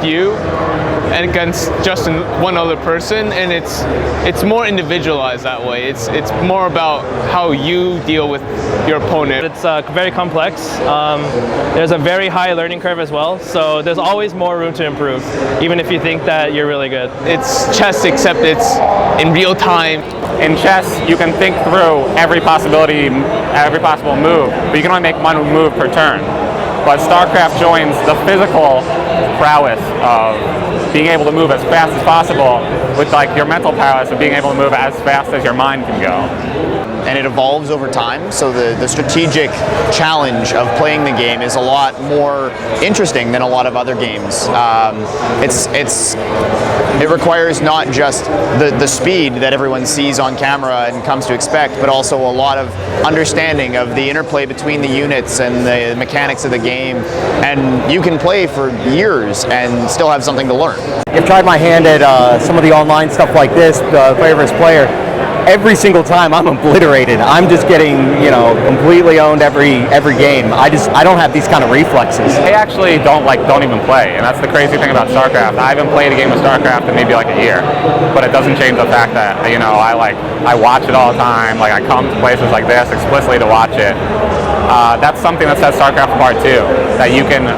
you and against just one other person, and it's more individualized that way. It's more about how you deal with your opponent. It's very complex. There's a very high learning curve as well, so there's always more room to improve, even if you think that you're really good. It's chess, except it's in real time. In chess, you can think through every possibility, every possible move, but you can only make one move per turn. But StarCraft joins the physical prowess of being able to move as fast as possible with like your mental prowess of being able to move as fast as your mind can go. And it evolves over time, so the strategic challenge of playing the game is a lot more interesting than a lot of other games. It requires not just the speed that everyone sees on camera and comes to expect, but also a lot of understanding of the interplay between the units and the mechanics of the game, and you can play for years and still have something to learn. I've tried my hand at some of the online stuff like this, player versus player. Every single time I'm obliterated. I'm just getting, completely owned every game. I don't have these kind of reflexes. I actually don't even play, and that's the crazy thing about StarCraft. I haven't played a game of StarCraft in maybe like a year, but it doesn't change the fact that I watch it all the time. Like I come to places like this explicitly to watch it. That's something that sets StarCraft apart too. That you can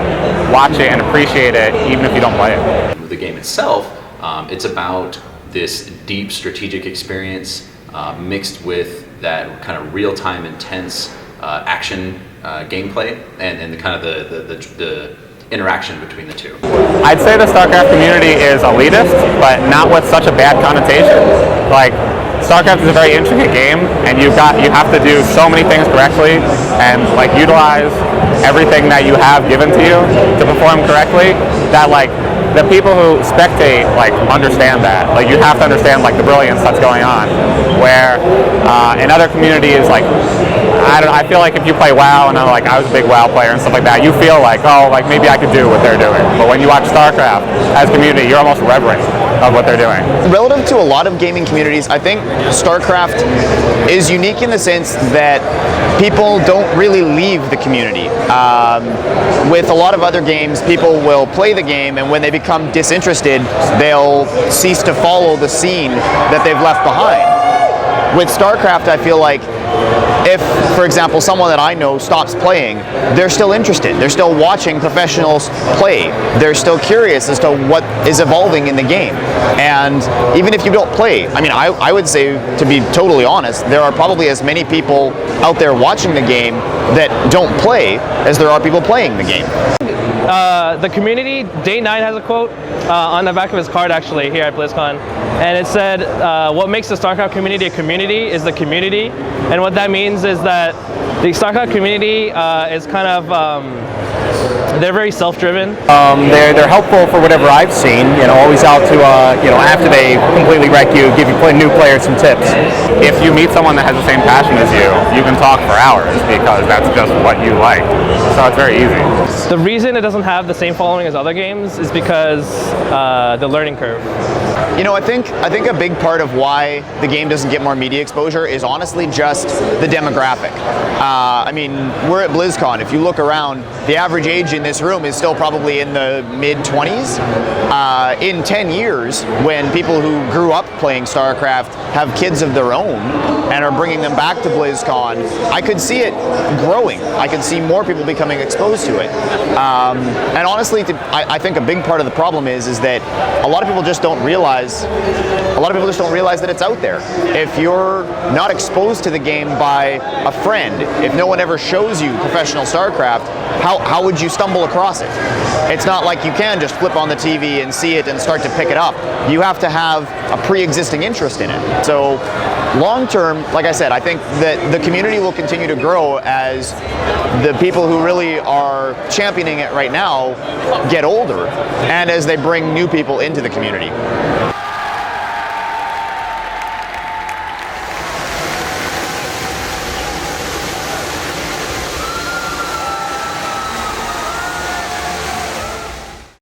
watch it and appreciate it even if you don't play it. The game itself, it's about this deep strategic experience mixed with that kind of real-time intense action gameplay and the kind of the interaction between the two. I'd say the StarCraft community is elitist, but not with such a bad connotation. Like StarCraft is a very intricate game, and you have to do so many things correctly and like utilize everything that you have given to you to perform correctly. That like the people who spectate understand that. Like you have to understand the brilliance that's going on. Where in other communities, I feel like if you play WoW, and I was a big WoW player and stuff like that, you feel maybe I could do what they're doing. But when you watch StarCraft as a community, you're almost reverent of what they're doing. Relative to a lot of gaming communities, I think StarCraft is unique in the sense that people don't really leave the community. With a lot of other games, people will play the game, and when they become disinterested, they'll cease to follow the scene that they've left behind. With StarCraft, I feel like if, for example, someone that I know stops playing, they're still interested. They're still watching professionals play. They're still curious as to what is evolving in the game. And even if you don't play, I would say, to be totally honest, there are probably as many people out there watching the game that don't play as there are people playing the game. The community, Day 9 has a quote on the back of his card actually here at BlizzCon, and it said, what makes the StarCraft community a community is the community, and what that means is that the StarCraft community is kind of, they're very self-driven. They're helpful for whatever I've seen, always out to, after they completely wreck you, give you new players some tips. If you meet someone that has the same passion as you can talk for hours because that's just what you like. So it's very easy. The reason it doesn't have the same following as other games is because the learning curve. I think a big part of why the game doesn't get more media exposure is honestly just the demographic. We're at BlizzCon. If you look around, the average age in this room is still probably in the mid-20s. In 10 years, when people who grew up playing StarCraft have kids of their own and are bringing them back to BlizzCon, I could see it growing. I could see more people becoming exposed to it. And honestly, I think a big part of the problem is that a lot of people just don't realize that it's out there. If you're not exposed to the game by a friend, if no one ever shows you professional StarCraft, how would you stumble across it? It's not like you can just flip on the TV and see it and start to pick it up. You have to have a pre-existing interest in it. So long term, like I said, I think that the community will continue to grow as the people who really are championing it right now get older and as they bring new people into the community.